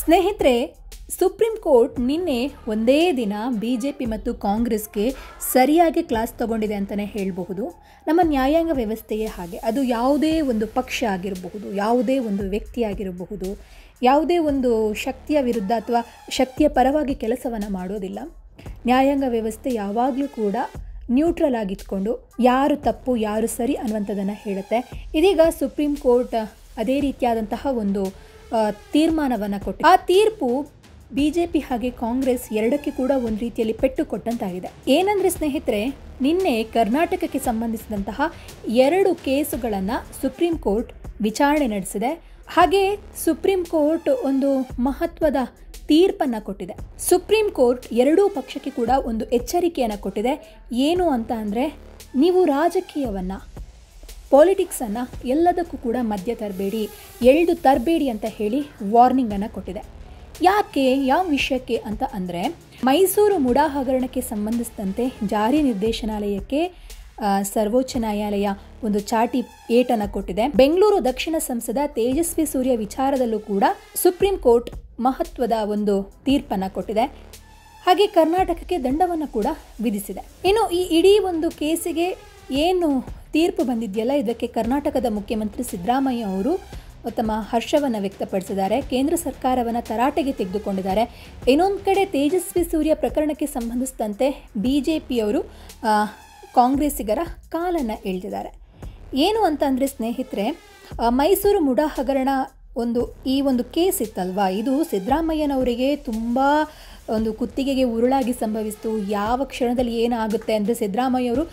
ಸ್ನೇಹಿತರೆ, supreme court ನಿನ್ನೆ ಒಂದೇ ದಿನ ಬಿಜೆಪಿ ಮತ್ತು ಕಾಂಗ್ರೆಸ್ಗೆ ಸರಿಯಾಗಿ ಕ್ಲಾಸ್ ತಗೊಂಡಿದೆ ಅಂತಲೇ ಹೇಳಬಹುದು. ನಮ್ಮ ನ್ಯಾಯಾಂಗ ವ್ಯವಸ್ಥೆಯೇ ಹಾಗೆ. ಅದು ಯಾವುದೇ ಒಂದು ಪಕ್ಷ ಆಗಿರಬಹುದು, ಯಾವುದೇ ಒಂದು ವ್ಯಕ್ತಿ ಆಗಿರಬಹುದು, ಯಾವುದೇ ಒಂದು ಶಕ್ತಿಯ ವಿರುದ್ಧ ಅಥವಾ ಶಕ್ತಿಯ ಪರವಾಗಿ ಕೆಲಸವನ್ನು ಮಾಡೋದಿಲ್ಲ. ನ್ಯಾಯಾಂಗ ವ್ಯವಸ್ಥೆ ಯಾವಾಗಲೂ ಕೂಡ ನ್ಯೂಟ್ರಲ್ ಆಗಿಟ್ಕೊಂಡು ಯಾರು ತಪ್ಪು ಯಾರು ಸರಿ ಅನ್ನುವಂಥದ್ದನ್ನು ಹೇಳುತ್ತೆ. ಇದೀಗ ಸುಪ್ರೀಂ ಕೋರ್ಟ್ ಅದೇ ರೀತಿಯಾದಂತಹ ಒಂದು ತೀರ್ಮಾನವನ್ನು ಕೊಟ್ಟು ಆ ತೀರ್ಪು ಬಿಜೆಪಿ ಹಾಗೆ ಕಾಂಗ್ರೆಸ್ ಎರಡಕ್ಕೆ ಕೂಡ ಒಂದು ರೀತಿಯಲ್ಲಿ ಪೆಟ್ಟು ಕೊಟ್ಟಂತಾಗಿದೆ. ಏನಂದರೆ ಸ್ನೇಹಿತರೆ, ನಿನ್ನೆ ಕರ್ನಾಟಕಕ್ಕೆ ಸಂಬಂಧಿಸಿದಂತಹ 2 ಕೇಸುಗಳನ್ನು ಸುಪ್ರೀಂ ಕೋರ್ಟ್ ವಿಚಾರಣೆ ನಡೆಸಿದೆ. ಹಾಗೆ ಸುಪ್ರೀಂ ಕೋರ್ಟ್ ಒಂದು ಮಹತ್ವದ ತೀರ್ಪನ್ನು ಕೊಟ್ಟಿದೆ. ಸುಪ್ರೀಂ ಕೋರ್ಟ್ ಎರಡೂ ಪಕ್ಷಕ್ಕೆ ಕೂಡ ಒಂದು ಎಚ್ಚರಿಕೆಯನ್ನು ಕೊಟ್ಟಿದೆ. ಏನು ಅಂತ ಅಂದರೆ, ನೀವು ರಾಜಕೀಯವನ್ನು ಪಾಲಿಟಿಕ್ಸನ್ನು ಎಲ್ಲದಕ್ಕೂ ಕೂಡ ಮಧ್ಯ ತರಬೇಡಿ, ಎಳೆದು ತರಬೇಡಿ ಅಂತ ಹೇಳಿ ವಾರ್ನಿಂಗನ್ನು ಕೊಟ್ಟಿದೆ. ಯಾಕೆ, ಯಾವ ವಿಷಯಕ್ಕೆ ಅಂತ ಅಂದರೆ, ಮೈಸೂರು ಮುಡಾ ಹಗರಣಕ್ಕೆ ಸಂಬಂಧಿಸಿದಂತೆ ಜಾರಿ ನಿರ್ದೇಶನಾಲಯಕ್ಕೆ ಸರ್ವೋಚ್ಚ ನ್ಯಾಯಾಲಯ ಒಂದು ಚಾಟಿ ಏಟನ್ನು ಕೊಟ್ಟಿದೆ. ಬೆಂಗಳೂರು ದಕ್ಷಿಣ ಸಂಸದ ತೇಜಸ್ವಿ ಸೂರ್ಯ ವಿಚಾರದಲ್ಲೂ ಕೂಡ ಸುಪ್ರೀಂ ಕೋರ್ಟ್ ಮಹತ್ವದ ಒಂದು ತೀರ್ಪನ್ನು ಕೊಟ್ಟಿದೆ. ಹಾಗೆ ಕರ್ನಾಟಕಕ್ಕೆ ದಂಡವನ್ನು ಕೂಡ ವಿಧಿಸಿದೆ. ಇನ್ನು ಈ ಇಡೀ ಒಂದು ಕೇಸಿಗೆ ಏನು ತೀರ್ಪು ಬಂದಿದೆಯಲ್ಲ, ಇದಕ್ಕೆ ಕರ್ನಾಟಕದ ಮುಖ್ಯಮಂತ್ರಿ ಸಿದ್ದರಾಮಯ್ಯ ಅವರು ತಮ್ಮ ಹರ್ಷವನ್ನು ವ್ಯಕ್ತಪಡಿಸಿದ್ದಾರೆ. ಕೇಂದ್ರ ಸರ್ಕಾರವನ್ನು ತರಾಟೆಗೆ ತೆಗೆದುಕೊಂಡಿದ್ದಾರೆ. ಇನ್ನೊಂದು ಕಡೆ ತೇಜಸ್ವಿ ಸೂರ್ಯ ಪ್ರಕರಣಕ್ಕೆ ಸಂಬಂಧಿಸಿದಂತೆ ಬಿಜೆಪಿಯವರು ಕಾಂಗ್ರೆಸ್ಸಿಗರ ಕಾಲನ್ನು ಎಳೆದಿದ್ದಾರೆ. ಏನು ಅಂತ ಅಂದರೆ ಸ್ನೇಹಿತರೆ, ಮೈಸೂರು ಮುಡಾ ಹಗರಣ ಈ ಒಂದು ಕೇಸ್ ಇತ್ತಲ್ವಾ, ಇದು ಸಿದ್ದರಾಮಯ್ಯನವರಿಗೆ ತುಂಬ ಒಂದು ಕುತ್ತಿಗೆಗೆ ಉರುಳಾಗಿ ಸಂಭವಿಸಿತು. ಯಾವ ಕ್ಷಣದಲ್ಲಿ ಏನಾಗುತ್ತೆ ಅಂದರೆ, ಸಿದ್ದರಾಮಯ್ಯವರು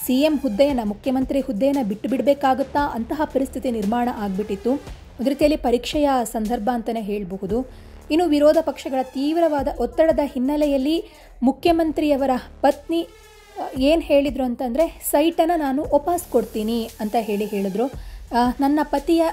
CM ಹುದ್ದೆಯನ್ನು, ಮುಖ್ಯಮಂತ್ರಿ ಹುದ್ದೆಯನ್ನು ಬಿಟ್ಟು ಬಿಡಬೇಕಾಗುತ್ತಾ ಅಂತಹ ಪರಿಸ್ಥಿತಿ ನಿರ್ಮಾಣ ಆಗಿಬಿಟ್ಟಿತ್ತು. ಒಂದು ರೀತಿಯಲ್ಲಿ ಪರೀಕ್ಷೆಯ ಸಂದರ್ಭ ಅಂತಲೇ ಹೇಳಬಹುದು. ಇನ್ನು ವಿರೋಧ ಪಕ್ಷಗಳ ತೀವ್ರವಾದ ಒತ್ತಡದ ಹಿನ್ನೆಲೆಯಲ್ಲಿ ಮುಖ್ಯಮಂತ್ರಿಯವರ ಪತ್ನಿ ಏನು ಹೇಳಿದರು ಅಂತಂದರೆ, ಸೈಟನ್ನು ನಾನು ವಾಪಸ್ ಕೊಡ್ತೀನಿ ಅಂತ ಹೇಳಿದರು. ನನ್ನ ಪತಿಯ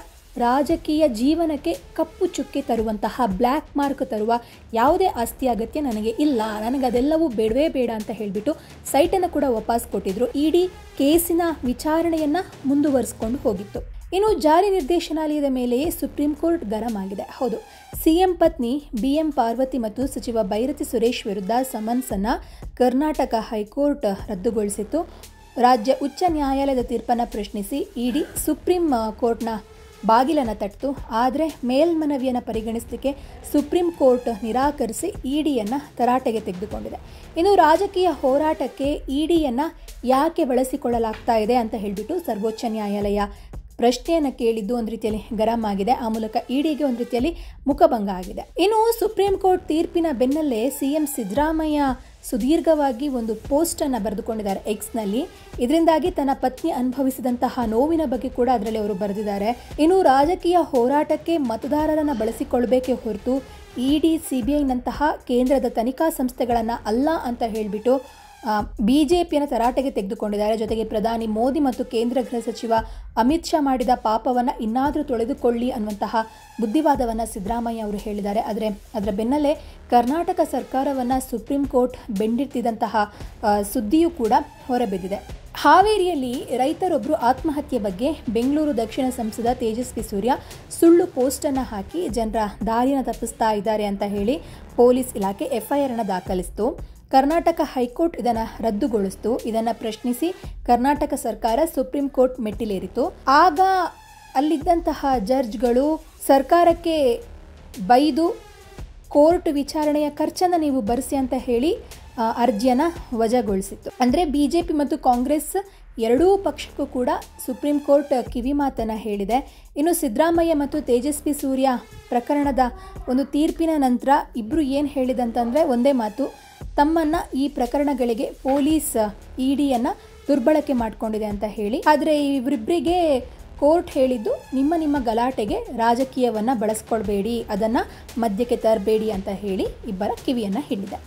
ರಾಜಕೀಯ ಜೀವನಕ್ಕೆ ಕಪ್ಪು ಚುಕ್ಕೆ ತರುವಂತಹ, ಬ್ಲ್ಯಾಕ್ ಮಾರ್ಕ್ ತರುವ ಯಾವುದೇ ಆಸ್ತಿ ಅಗತ್ಯ ನನಗೆ ಇಲ್ಲ, ನನಗದೆಲ್ಲವೂ ಬೇಡವೇ ಬೇಡ ಅಂತ ಹೇಳಿಬಿಟ್ಟು ಸೈಟನ್ನು ಕೂಡ ವಾಪಸ್ ಕೊಟ್ಟಿದ್ರು. ಇಡೀ ಕೇಸಿನ ವಿಚಾರಣೆಯನ್ನು ಮುಂದುವರಿಸಿಕೊಂಡು ಹೋಗಿತ್ತು. ಇನ್ನು ಜಾರಿ ನಿರ್ದೇಶನಾಲಯದ ಮೇಲೆಯೇ ಸುಪ್ರೀಂ ಕೋರ್ಟ್ ಗರಂ ಆಗಿದೆ. ಹೌದು, CM ಪತ್ನಿ BM ಪಾರ್ವತಿ ಮತ್ತು ಸಚಿವ ಬೈರತಿ ಸುರೇಶ್ ವಿರುದ್ಧ ಸಮನ್ಸನ್ನು ಕರ್ನಾಟಕ ಹೈಕೋರ್ಟ್ ರದ್ದುಗೊಳಿಸಿತ್ತು. ರಾಜ್ಯ ಉಚ್ಚ ನ್ಯಾಯಾಲಯದ ತೀರ್ಪನ್ನು ಪ್ರಶ್ನಿಸಿ ಇಡಿ ಸುಪ್ರೀಂ ಕೋರ್ಟ್ನ ಬಾಗಿಲನ್ನು ತಟ್ಟಿತು. ಆದರೆ ಮೇಲ್ಮನವಿಯನ್ನು ಪರಿಗಣಿಸಲಿಕ್ಕೆ ಸುಪ್ರೀಂ ಕೋರ್ಟ್ ನಿರಾಕರಿಸಿ ಇಡಿಯನ್ನು ತರಾಟೆಗೆ ತೆಗೆದುಕೊಂಡಿದೆ. ಇನ್ನು ರಾಜಕೀಯ ಹೋರಾಟಕ್ಕೆ ಇಡಿಯನ್ನು ಯಾಕೆ ಬಳಸಿಕೊಳ್ಳಲಾಗ್ತಾ ಇದೆ ಅಂತ ಹೇಳಿಬಿಟ್ಟು ಸರ್ವೋಚ್ಚ ನ್ಯಾಯಾಲಯ ಪ್ರಶ್ನೆಯನ್ನು ಕೇಳಿದ್ದು ಒಂದು ರೀತಿಯಲ್ಲಿ ಗರಂ ಆಗಿದೆ. ಆ ಮೂಲಕ ಇಡಿಗೆ ಒಂದು ರೀತಿಯಲ್ಲಿ ಮುಖಭಂಗ ಆಗಿದೆ. ಇನ್ನು ಸುಪ್ರೀಂ ಕೋರ್ಟ್ ತೀರ್ಪಿನ ಬೆನ್ನಲ್ಲೇ CM ಸಿದ್ದರಾಮಯ್ಯ ಸುದೀರ್ಘವಾಗಿ ಒಂದು ಪೋಸ್ಟನ್ನು ಬರೆದುಕೊಂಡಿದ್ದಾರೆ ಎಕ್ಸ್ನಲ್ಲಿ. ಇದರಿಂದಾಗಿ ತನ್ನ ಪತ್ನಿ ಅನುಭವಿಸಿದಂತಹ ನೋವಿನ ಬಗ್ಗೆ ಕೂಡ ಅದರಲ್ಲಿ ಅವರು ಬರೆದಿದ್ದಾರೆ. ಇನ್ನು ರಾಜಕೀಯ ಹೋರಾಟಕ್ಕೆ ಮತದಾರರನ್ನು ಬಳಸಿಕೊಳ್ಳಬೇಕೇ ಹೊರತು ಇಡಿ CBIನಂತಹ ಕೇಂದ್ರದ ತನಿಖಾ ಸಂಸ್ಥೆಗಳನ್ನು ಅಲ್ಲ ಅಂತ ಹೇಳಿಬಿಟ್ಟು ಬಿಜೆಪಿಯನ್ನು ತರಾಟೆಗೆ ತೆಗೆದುಕೊಂಡಿದ್ದಾರೆ. ಜೊತೆಗೆ ಪ್ರಧಾನಿ ಮೋದಿ ಮತ್ತು ಕೇಂದ್ರ ಗೃಹ ಸಚಿವ ಅಮಿತ್ ಶಾ ಮಾಡಿದ ಪಾಪವನ್ನು ಇನ್ನಾದರೂ ತೊಳೆದುಕೊಳ್ಳಿ ಅನ್ನುವಂತಹ ಬುದ್ಧಿವಾದವನ್ನು ಸಿದ್ದರಾಮಯ್ಯ ಅವರು ಹೇಳಿದ್ದಾರೆ. ಆದರೆ ಅದರ ಬೆನ್ನಲ್ಲೇ ಕರ್ನಾಟಕ ಸರ್ಕಾರವನ್ನು ಸುಪ್ರೀಂ ಕೋರ್ಟ್ ಬೆಂಡಿರ್ತಿದ್ದಂತಹ ಸುದ್ದಿಯೂ ಕೂಡ ಹೊರಬಿದ್ದಿದೆ. ಹಾವೇರಿಯಲ್ಲಿ ರೈತರೊಬ್ಬರು ಆತ್ಮಹತ್ಯೆ ಬಗ್ಗೆ ಬೆಂಗಳೂರು ದಕ್ಷಿಣ ಸಂಸದ ತೇಜಸ್ವಿ ಸೂರ್ಯ ಸುಳ್ಳು ಪೋಸ್ಟನ್ನು ಹಾಕಿ ಜನರ ದಾರಿಯನ್ನು ತಪ್ಪಿಸ್ತಾ ಇದ್ದಾರೆ ಅಂತ ಹೇಳಿ ಪೊಲೀಸ್ ಇಲಾಖೆ FIR ಅನ್ನು ದಾಖಲಿಸಿತು. ಕರ್ನಾಟಕ ಹೈಕೋರ್ಟ್ ಇದನ್ನು ರದ್ದುಗೊಳಿಸಿತು. ಇದನ್ನು ಪ್ರಶ್ನಿಸಿ ಕರ್ನಾಟಕ ಸರ್ಕಾರ ಸುಪ್ರೀಂ ಕೋರ್ಟ್ ಮೆಟ್ಟಿಲೇರಿತು. ಆಗ ಅಲ್ಲಿದ್ದಂತಹ ಜಡ್ಜ್ಗಳು ಸರ್ಕಾರಕ್ಕೆ ಬೈದು ಕೋರ್ಟ್ ವಿಚಾರಣೆಯ ಖರ್ಚನ್ನು ನೀವು ಭರಿಸಿ ಅಂತ ಹೇಳಿ ಅರ್ಜಿಯನ್ನು ವಜಾಗೊಳಿಸಿತ್ತು. ಅಂದರೆ ಬಿಜೆಪಿ ಮತ್ತು ಕಾಂಗ್ರೆಸ್ ಎರಡೂ ಪಕ್ಷಕ್ಕೂ ಕೂಡ ಸುಪ್ರೀಂ ಕೋರ್ಟ್ ಕಿವಿ ಮಾತನ್ನು ಹೇಳಿದೆ. ಇನ್ನು ಸಿದ್ದರಾಮಯ್ಯ ಮತ್ತು ತೇಜಸ್ವಿ ಸೂರ್ಯ ಪ್ರಕರಣದ ಒಂದು ತೀರ್ಪಿನ ನಂತರ ಇಬ್ಬರು ಏನು ಹೇಳಿದಂತಂದರೆ, ಒಂದೇ ಮಾತು, ತಮ್ಮನ್ನು ಈ ಪ್ರಕರಣಗಳಿಗೆ ಪೊಲೀಸ್ ಇಡಿಯನ್ನು ದುರ್ಬಳಕೆ ಮಾಡಿಕೊಂಡಿದೆ ಅಂತ ಹೇಳಿ. ಆದರೆ ಇವರಿಬ್ಬರಿಗೆ ಕೋರ್ಟ್ ಹೇಳಿದ್ದು, ನಿಮ್ಮ ಗಲಾಟೆಗೆ ರಾಜಕೀಯವನ್ನು ಬಳಸ್ಕೊಳ್ಬೇಡಿ, ಅದನ್ನು ಮಧ್ಯಕ್ಕೆ ತರಬೇಡಿ ಅಂತ ಹೇಳಿ ಇಬ್ಬರ ಕಿವಿಯನ್ನು ಹಿಡಿದೆ.